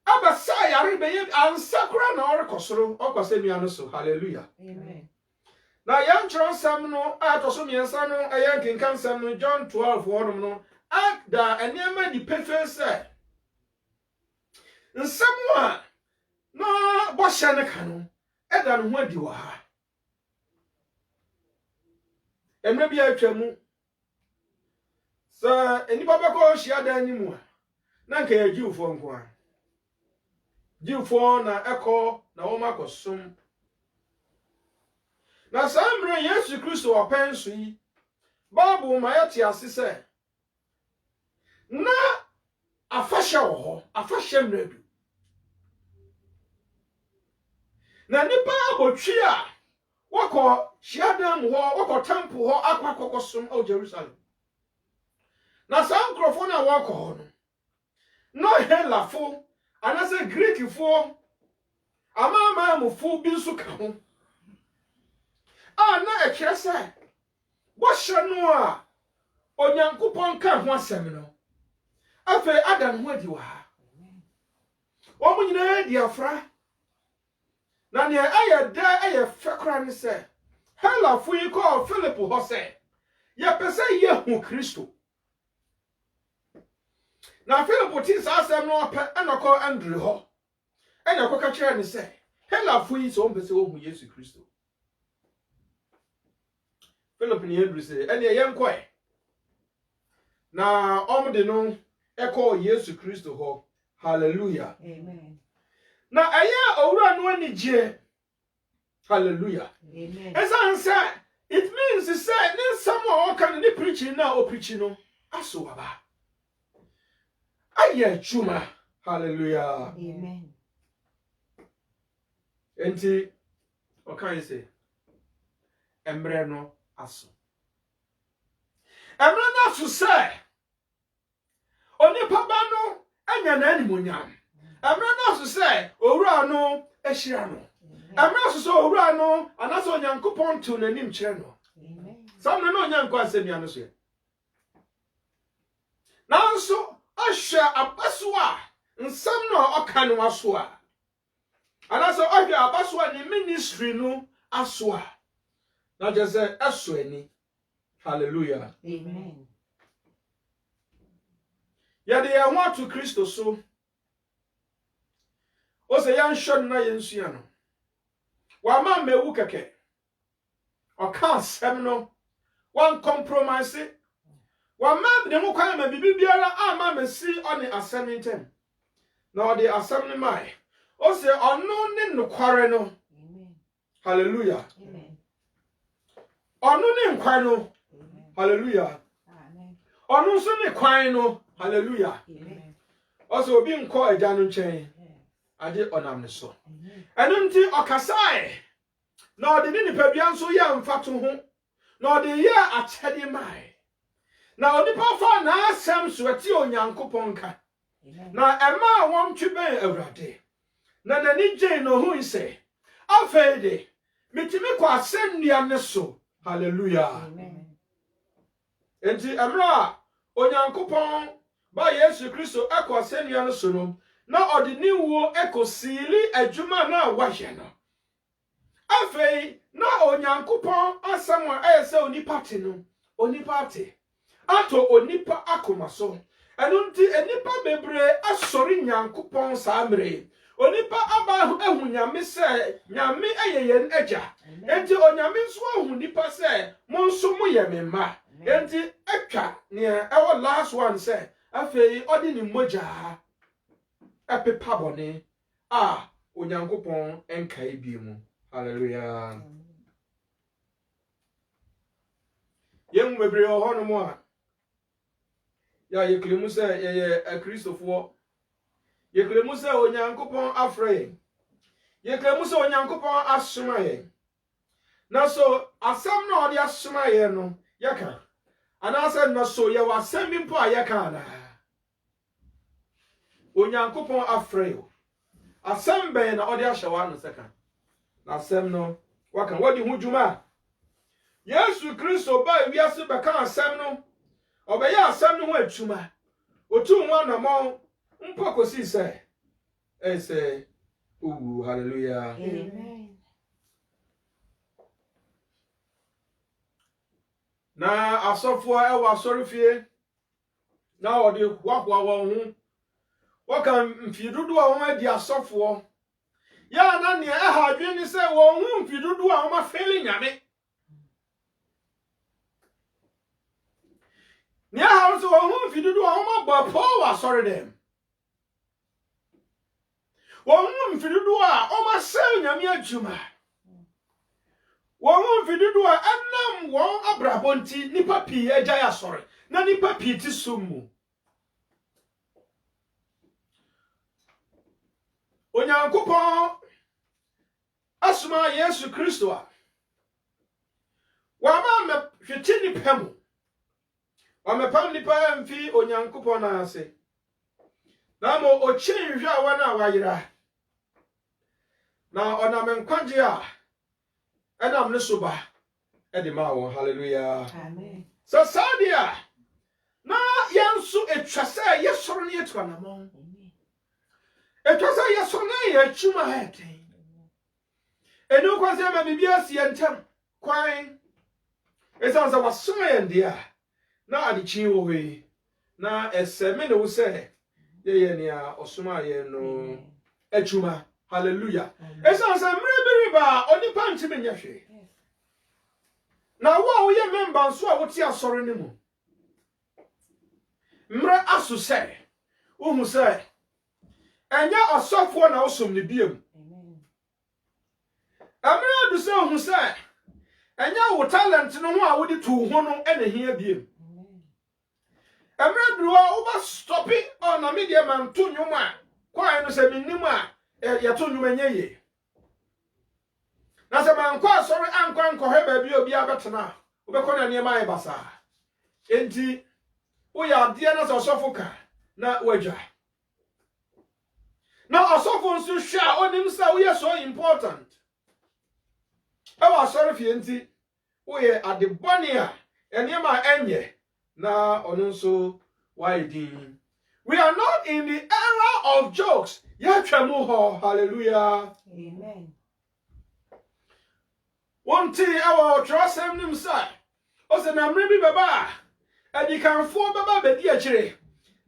abasa yare be ye ansakura na orekosoro okosemi so hallelujah
Amen.
na yan transam no atoso miensa no ayan kinkan sam no John 12 wonum no da enema di pefe se nsemu a na bo hye ne ka no eda no ho adi wa ha emre bi atwamu sa enipa beko hia da animu a na nka ya jiwfo nko a jiwfo na eko na wo makosom na samre Yesu Kristo openso yi Bible ma yati asese na afahye wo ho afahye mredu na nipa abotwi a wako shiadam ho wako temple ho akwa kokosom o Jerusalem na sankrofo na wako ho no helafo anase Greek fo amama amufo bi nso ka ho na ekire se bo hye no a Onyankopon ka ho asem no afa adan ho adi wa o mu nyina di afra na ne ayeda ayefekra ne se helafo yi ko Philip ho se ye pese ye hu Kristo na Philip ti sa asem no pa enoko Andrew ho enoko ka kire ne se helafo yi so mpese wo hu Yesu Kristo Philip ni Andrew se ene ye nkoe na omde no eko Yesu Kristo ho hallelujah
Amen.
na aya owura no anigye hallelujah
Amen.
esansa it means say ne someone can ni preaching na o preaching no aso baba aya chuma hallelujah
Amen.
enti o kan say emre no aso emre no aso say onipa ba no anya na animonyam emre no aso say owura no ehira no emre aso say owura no anaso Onyankopon to nanim kire no
Amen.
sam no Onyankopon asemi ano so nanso ahwa abaso a nsam no oka no aso a anaso ahwa abaso a ni ministry no aso a na je say aso ani hallelujah
Amen.
ya de ya ho to Kristo so o se ya nhwe na ye nsua no wa ma mewu keke o ka asem no wan compromise wa ma de ho kwan ma bibi biara ama mesi one asem ntem na ode asem ne mai o se ono ne nokware no amen hallelujah amen ono ne nkwan no hallelujah amen ono so ne kwan no hallelujah amen o se obi nko agya no nchen ade onam ne so eno nti okasae na ode ne nipa bia nso ya mfato ho na ode ya achede mai na onipa fa na asem so ati onyankopon ka na ema won twiben awurade na nani gye no hu ise afeide mitimi kwa asennua ne so hallelujah amen enti emra onyankopon ba Yesu Kristo akwa asennua no so no na ode ni wo ekosili adwuma na wahye no afei na onyankopon asamwa ayese onipa te no onipa te ato onipa akoma so enu nti enipa bebre asori nyankopon saamre onipa aba ehu nyame se nyame ayeyen agya enti onyame nso ehu nipa se monso moye memma enti atwa ne ewo last one se afei odi ni moja epepa bone onyankopon enkai biemu hallelujah yem bebre hono mo a ya yeklemu se ye Kristofo yeklemu se onyankopon afre yeklemu se onyankopon asoma ye na so asam na odi asoma ye no yaka anase na so ye wasam bi mpo ayaka na onyankopon afre yo asam ben na odi ahyewa no seka na asam no waka wodi hu dwuma Yesu Kristo ba wiase beka asam no obeya asam no ho atuma otu nwa na mo mpo kosi se ese hallelujah amen na asofo ewa asorifie na odi hwahwa won ho waka mfidudu a won adi asofo ya na ne ha adwene se won ho mfidudu a won afeli nyame ne ha so won ho mfidudu a won agba power sorry them won ho mfidudu a won asel nyame adwuma won ho mfidudu a anam won abrabonti nipa pii agya ya sorry na nipa pii ti somu onyankopon asuma Yesu Kristo a wa ma me hweti nipa mu wa me pam nipa mfi onyankopon na ase na mo ochin hwa wa na wayira na ona me nkwaje a enam ne so ba e de ma won hallelujah amen so sadia na yansu etwase yesoro ne etwa na mo etwase yesoro ne ye chuma hete enu kwase ma bibia si entem kwan esanza wasoma yendia na adichi wo we na eseme ne wo se ye ne a osoma ye no achuma hallelujah esanza mrebiriba onipa ntime nyahwe na wo ye member nso a woti asore ne mu mre aso se uhu se enya osofo na osom ne biem amre adu se uhu se enya wo talent no ho a wodi tu ho no ene hia biem amre duo wo ba stop on na media man to nwuma kwai no se minnim a ya to nwuma nyeye na se man kwa sori ankwa nkɔhɛ ba bi obi abetena obekɔ na niema ai basa enti wo ya ade na se osofo ka na wagwa na osofo nso hwa onim se wo ye so important awa sorry fi enti wo ye ade bɔne a eniema enye na ono nso why din we are not in the era of jokes ya twemu ho hallelujah amen wonti awa trosem nim sa o se na mre bi baba adikanfo baba bedi akire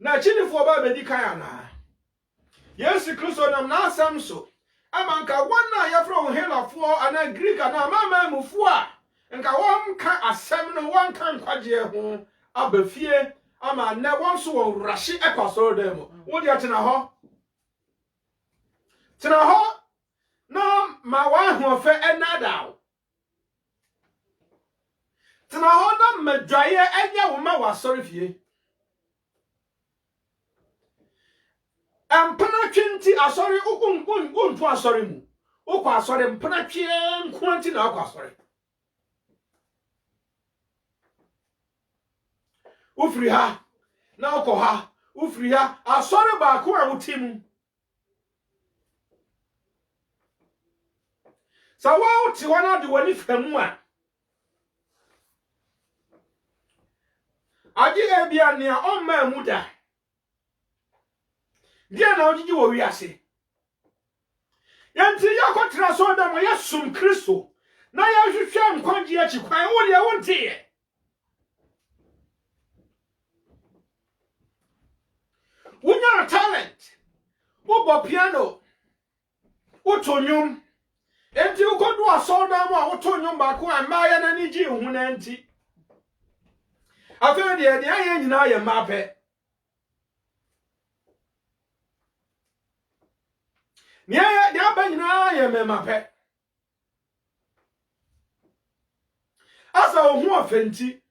na chinifo baba bedi kan ana Yesu Kristo nam na asam so amanka wonna ya fro helafo ana Greek ana mama mufo a nka won ka asem no won kan kwaje ho abafie ama na wonso wo rashi ekwaso dem wo de tena ho na ma wa hu fe enadaw tena ho na madwaye enye wo ma wasori fie empana twinti asori untu asori mu ukwa asori mpana twie nkwanti na akwa asori ufri ha na uko ha ufri ha asori ba ko a wutim sawa uti wana de wani famu a agi ebia ne a omma mu da dia na ogigi wo wiase yanti yakotra so da mo yasum Kristo na ya hwehwe nkwanji achi kwan wo de wontie wunya talent wo bo piano wo tonyum enti ukodu aso da mo a wo tonyum ba ko amaya na ni ji hu na enti afa de aye nyina ye mape ni aba nyina ye mape asa ohu ofenti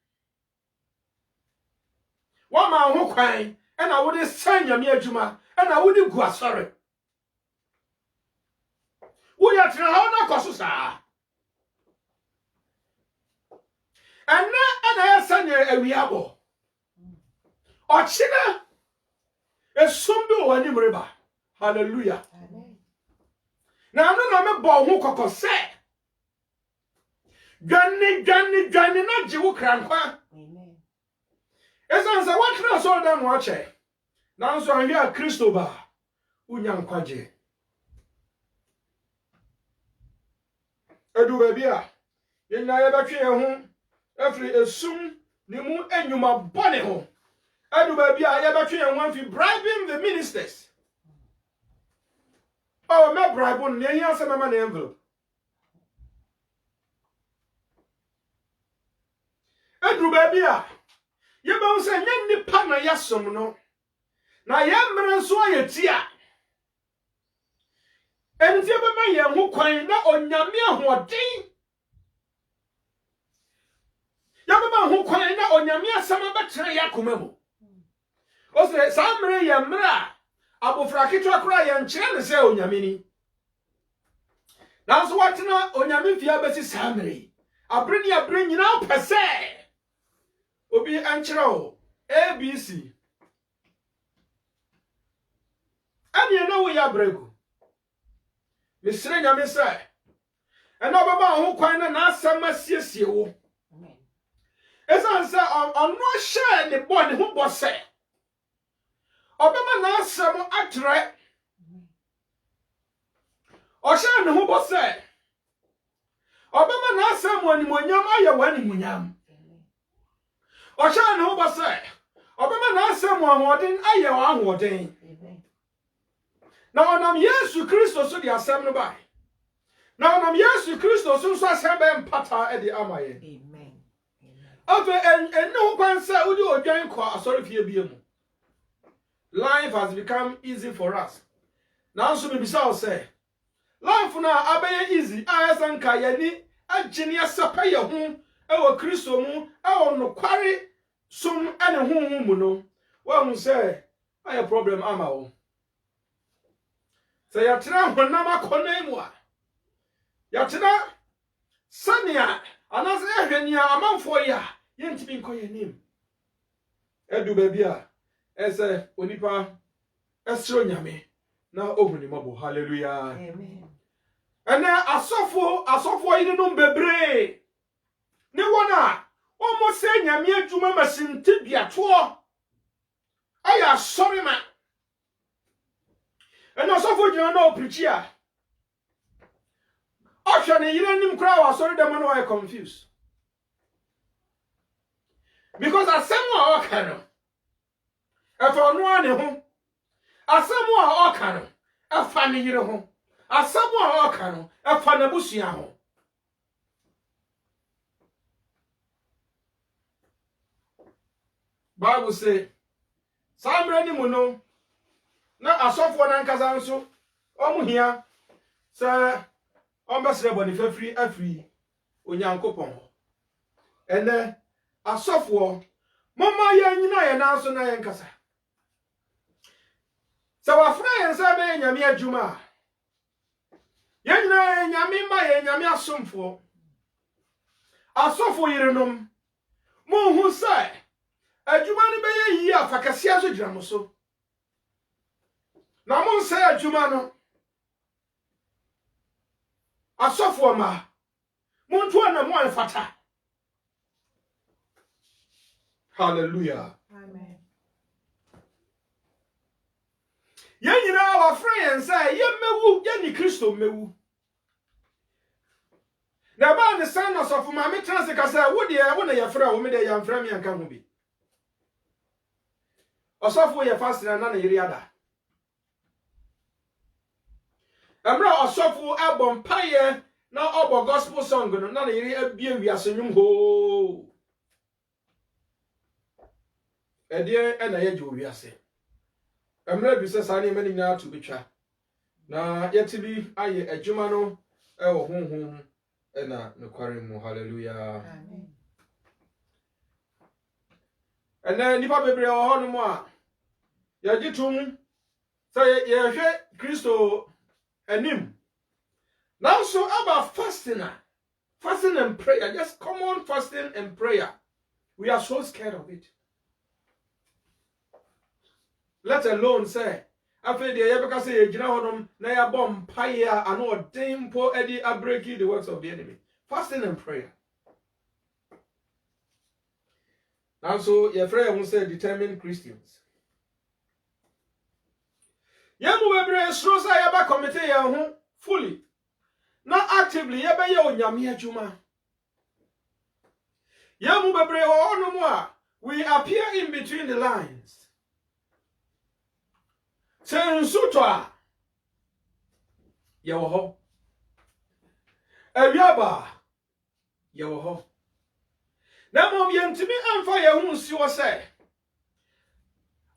wa ma ho kwan ena wo de sanyame adwuma ena wo de gu asore wo ya tira ha na koso saa ena ya sanya awiabo ochina esumbi wani mreba hallelujah amen na anu na me bo ho kokose dwani na jiwu krankwa amen esanza watna so da mo ache na nso anwi a Kristo ba unya nkwaje edu baby a yenya ye betwe ho afri esum ni mu enwuma bone ho edu baby a ye betwe ho afi bribing the ministers oh me bribe on ne yan se mama na envelope edu baby a ye ba unse nya nipa na yasom no na ye mre nso ayetia entie be ma ye ho kwan na onyame ahoden ya be ma ho kwan na onyame asama betre yakoma mu o se sa mre ye mra abofra kitwa kra ye nkyere ne se onyame ni na so watena onyame fia besi sa mre abre nyina pese obi ankyere o ABC ani na wo ya bregu misire nyame sai ena baba ho kwan na asama siesie wo amen esansa ono hye ne bo ne ho bo se obema na asam atre o hye ne ho bo se obema na asam animonyam aye wanimunyam o hye ne ho bo se obema na asam ahoden aye ahoden na onam Yesu Kristo so di asem no bai na onam Yesu Kristo so asem be mpata e di amaye amen ave en no kwan sa udi odwan kwa asori fie bie mu life has become easy for us now so me bisa o say life na abaye easy ayasanka yani agini asapa ye ho e wo Kristo mu e wo no kware sum ene ho mu no wa hu say ay problem ama wo se yatena honam akona mu a yatena sania anase ehwenia amanfo ya yentimi nkoye nim edu baby a ese onipa esro nyame na ohuni mabo hallelujah amen ana asofo yi no bebre ni wona o mo se nyame adwuma masinti biato aya sorry ma ena asofo jina na oprichi a ohwe ne yire nim kra wa sorry dem no I confused because asemu a okano efa no ane ho asemu a okano efa ne yire ho asemu a okano efa na busua ho Bible say samre ni mu no na asofo na nkasa nso omuhia sa ombesre boni fafiri afiri onyankopon ene asofo mama ye nyina ye na so na ye nkasa sa wafra ye nsa be nyame adwuma ye nyina ye nyame ma ye nyame asomfo asofo yirenom mo hu sai adwuma ni be ye yi afakasia so gyina mo so na mo nsa adwuma no asofo ma mo nto na mo anfata. Hallelujah.
Amen.
Ye nyina wa friend say ye mewu ye ni Kristo mewu. Na ba ne san no sofo ma me transe ka say wo de wo na ye fra wo me de ya mfra me anka ho bi. Osofo ye fast na na yiri ada. Amra osofo abom paye na obo gospel song no na yiri abie wiase nwum ho. Edie na ye jo wiase. Amra bi se sa ne mani na to betwa. Na yete bi aye adwuma no e wo honhom na nokware mu. Hallelujah.
Amen.
Ene nipa bebre wo ho no mu a ye gitum say ye hwe Kristo anim. Now so about fasting and prayer, just common fasting and prayer. We are so scared of it. Let alone say, after the Yabaka say, Jinahonum, Naya bomb, Paya, and all dimpo Eddie are breaking the works of the enemy. Fasting and prayer. Now, so your friend will say, determined Christians. Yamu Webre Srosa Yaba committee yahu fully. Not actively, Yaba yo Yamia Juma. Yamu Webre or no more. We appear in between the lines. Sensutwa Yawaho Ewiaba Yawaho Namo Yentimi and fire whom she was say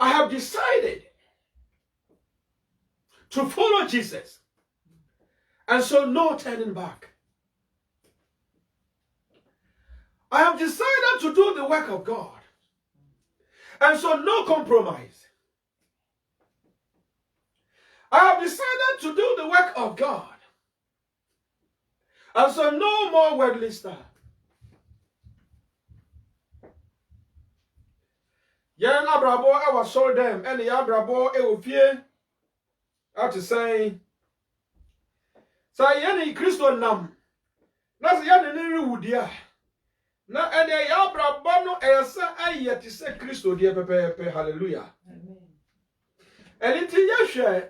I have decided to follow Jesus, and so no turning back. I have decided to do the work of God, and so no compromise. I have decided to do the work of God, and so no more worldly stuff. Yan abrabo I was sold them, and the abrabo e will fear. After saying, say any Christo nam, that's the enemy would ya. Na and the abra bono esa ayet to say Christo dear pepe, hallelujah.
Amen.
And it is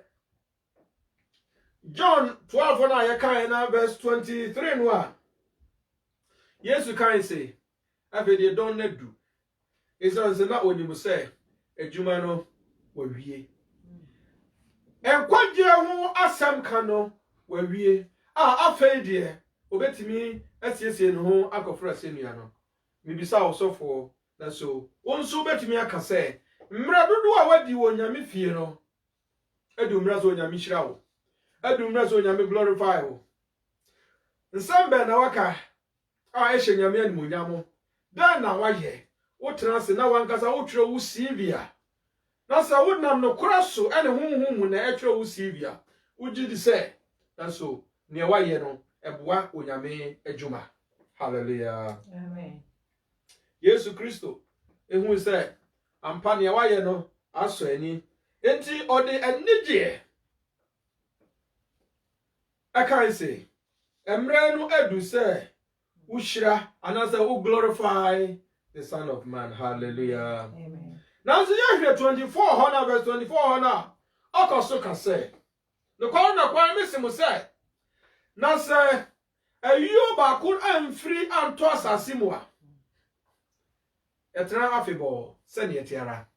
John 12 verse 23 and 1. Yes, you can say, I've you don't need do. It's not when you say, a Jumano will be. And what dear who asam cano where we are afraid dear, obey me as yes in home, uncle Frasiniano. Maybe so for that so. One so bet me I can say, Mrabu, what do you want Yami Fiano? Edu Mrazo Yami Shrao. Edu Mrazo Yami glorify. And some ben awaka. I shall Yami and Muyamo. Dan now why ye? What trans now one casa utro Sylvia. Nasa would nam no crasso and whom na etro Sylvia. Would you say? And so near why ye no a bois unyame ejuma. Hallelujah.
Amen.
Yesu Christo. And who said, I'm pania why ye no aso any. Enti or the enije. I can't say. Emrenu edu say. Ushra another who glorify the Son of Man. Hallelujah.
Amen.
Now, so you hear 24 honor, verse 24 honor. Okoso can say. The corner quite missing will say. Now, say, a you bakun and free and toss a simua. A tran affable, send ye tiara.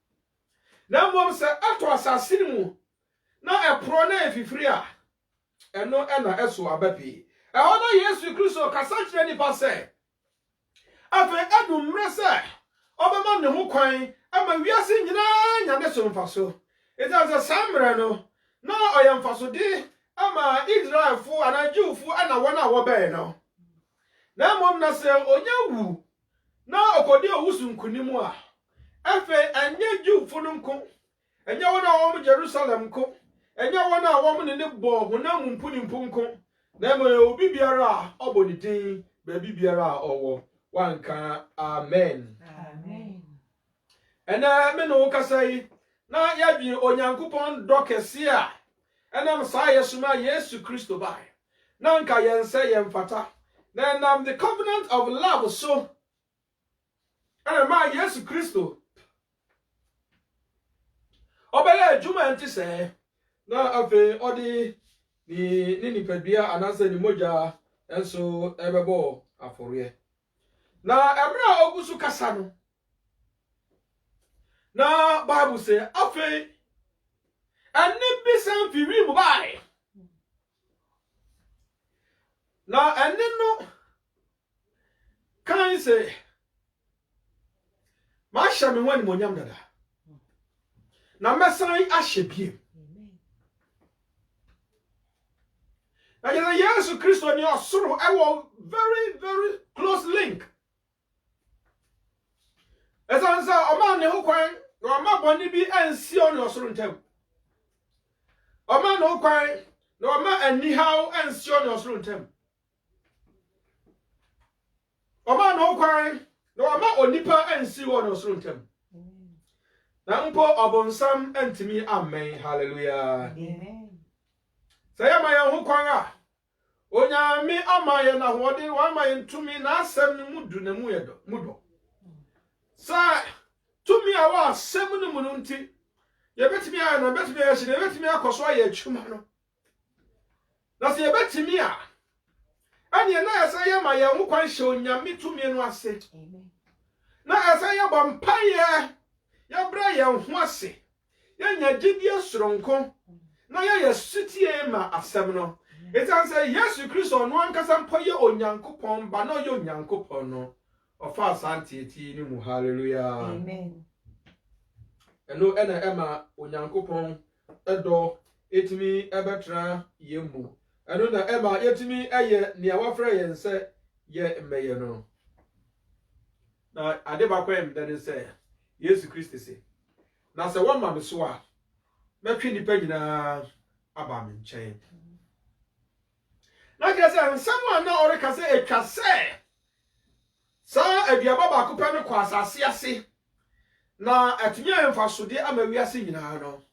Now, mom say, after assassinu. Now, a prone if you free. And no enna esu abepi. A honor yes, you crucial, Cassandra any passe. Afe Edum Mrese. Oberman the Mukwain, ama wiase nyina nyane so mfaso eza samre no na oyamfaso di ama Israelfo ana Jewfo ana wona wo be no na mom na se onyawu na okodi owusu nkunimu a efe anye Jewfo no nko enye wona wo Jerusalem nko enye wona wo ne bo honam mpuni mpunko na mo obi biara oboni din ba biara owo wanka amen
Amen.
ena me no kasai na yadwi onyankopon dokese a enam sa yesuma Yesu Kristo bai na nka yense yemfata na enam the covenant of love so ma Yesu Kristo obele juma enti se na afi odi ni nipadua anase ni moja enso ebebo aforiye na emra ogusu kasa no na Bible say afi ene bisan firi mu bai na ene no kan say ma sha me wani monyam dada na mesan ahye na Yesu Kristo ni osoro ewo very close link esansa o ma ne ho kwan na o ma boni bi ansi o ne osoro ntem o ma no kwan na o ma ani haw ansi o ne osoro ntem o ma no kwan na o ma onipa ansi o ne osoro ntem na mpo obonsam antimi amen hallelujah
Amen.
Saya ma ye ho kwan a onyame amaye na hode wa amaye ntumi na asem ni mudu na mu yedo mudo sa tumi a wa asem ni mu nti ye betimi a na betimi a hye betimi akoso aye atwuma no na se ye betimi a ani na yesa ye ma ye ho kwan hye onyame tumi no ase
Amen.
na esa ye bompaye ya bra ye ho ase ye nya gidie soronko na ye sutie ma asem no etan say Yesu Kristo no ankasa mpoye onyankopon ba no ye onyankopon no ofa asante eti ni mu hallelujah
Amen.
eno ena ema onyankopon edo etimi ebetra yemu eno na ema yetimi eye ne awafra ye nse ye meye no na ade ba kwem dane say Yesu Kristo se na se wama me so a metwe nipa nyina aba me nchen na kese nsam na oreka se etwa se sa aduaba ba kopa ne kwa asase ase na atumi emfasode ama wiase nyina no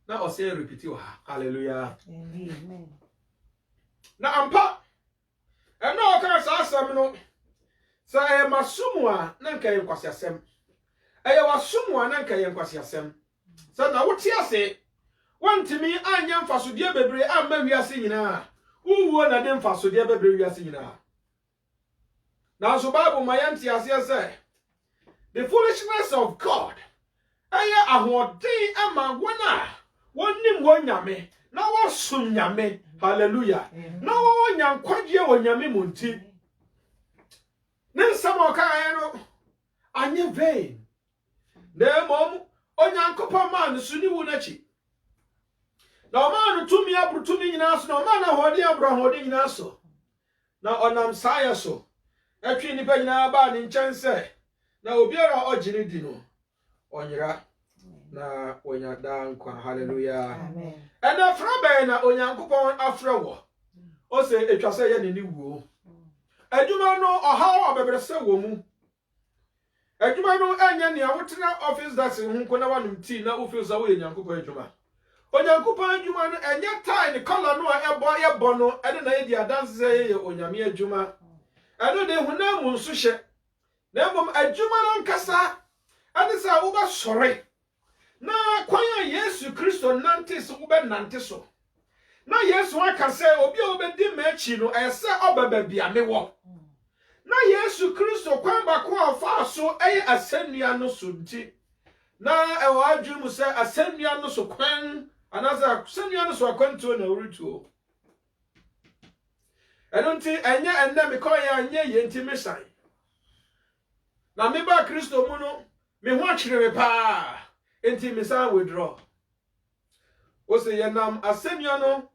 na ose repeat wa hallelujah
Amen.
na ampa eno okara sa asem no sa e masumu a na nka yen kwase asem eye wasumu a na nka yen kwase asem sa na wote ase wantimi anya mfasode bebre ama wiase nyina uwo na de mfasode bebre wiase nyina na so Bible mayanti ase say the foolishness of God aya ahoden ama wona wonim wonyame na wosum nyame hallelujah na wonyankwagie wonyame munti ne nsamo kan no anye vain na mom onyankopon man so ni wu na chi na man tumi abrutu nyina so na man ahode abrahode nyina so na onam saya so atwi ni pa nyina ba ni nchense na obiara ogine di no onyira na onya dankwa hallelujah
Amen.
ena frabe na onyankopon afrewo o se etwase ye ni wuo adwuma no ohawo abebrese wo mu adwuma no anya ne awotena office that hu ko na wanum ti na office awo onyankopon adwuma onyankopon adwuma no enya tie ne color no a ebo no ene na yedi adanse ye onyame adwuma eno de huna mu nso hye na mbom adwuma no nkasa ade sa wo ba sore na kwan Yesu Kristo nante so wo be nante so na Yesu aka se obi a obedi machi no ese obaba bia me wo na Yesu Kristo kwan ba ko afa so eye asennua no so nti na ewo adwum se asennua no so kwan anaza asennua no so akwantuo na urutuo eno nti enye me ko ya anye ye nti mesan na me ba Kristo mu no me ho akyere me pa enti me san withdraw o se yenam asɛnnua no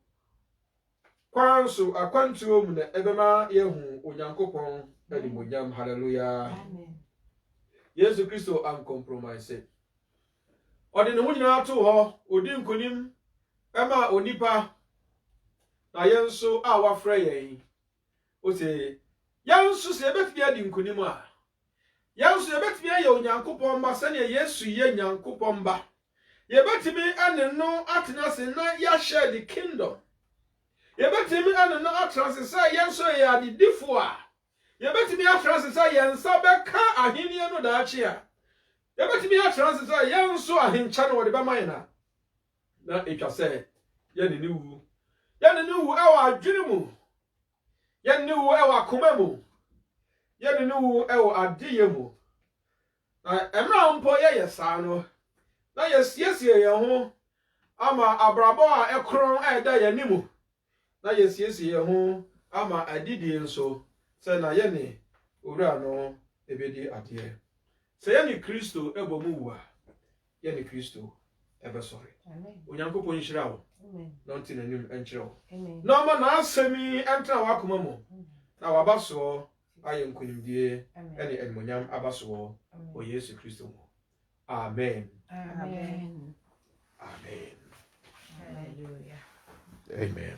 kwan so akwantuo mu na ebema yehu onyankopɔn animonyam. Hallelujah.
Amen.
Yesu Kristo uncompromise. Ɔde ne ho nyinaa to hɔ, odi nkonim ema onipa na yenso a wafrɛ yɛn. O se yenso se ebetumi adi nkonim a yenso ebetumi ayɛ onyankopɔn ba sɛnea Yesu yɛ nyankopɔn ba. Yebetumi ane no atena se na ya share the kingdom. Yebetumi ane no atena se sɛ yenso yɛ adidifo a. Yebetumi atena se sɛ yensa bɛka ahenia no daakye a. Yebetumi atena se sɛ yenso ahencha no wɔde bɛma yɛn na etwa sɛ yɛne ne wu. Yɛne ne wu ɛwɔ adwene mu. Yɛne ne wu ɛwɔ akoma mu. Yɛne ne wu ɛwɔ adeyɛ mu. Na emra mpo yɛ saa no. Na yesiesie yɛn ho ama abrabɔ a ɛkron a ɛda yɛn mu. Na yesiesie yɛn ho ama adidie nso sɛ na yɛne owura no ebedi adeɛ. Sɛ yɛne Kristo ɛbɔ mu wu a yɛne Kristo ɛbɛsɔre.
Amen.
Onyankopɔn nhyira wo.
Amen.
Na ɔnte n'anim ɛnkyerɛ wo.
Amen.
Na ɔma n'asɛm ɛntena w'akoma mu. Na waba soɔ ayɛ nkonimdie ɛne animonyam aba soɔ wɔ Yesu Kristo mu. Amen.
Amen.
Amen.
Hallelujah.
Amen.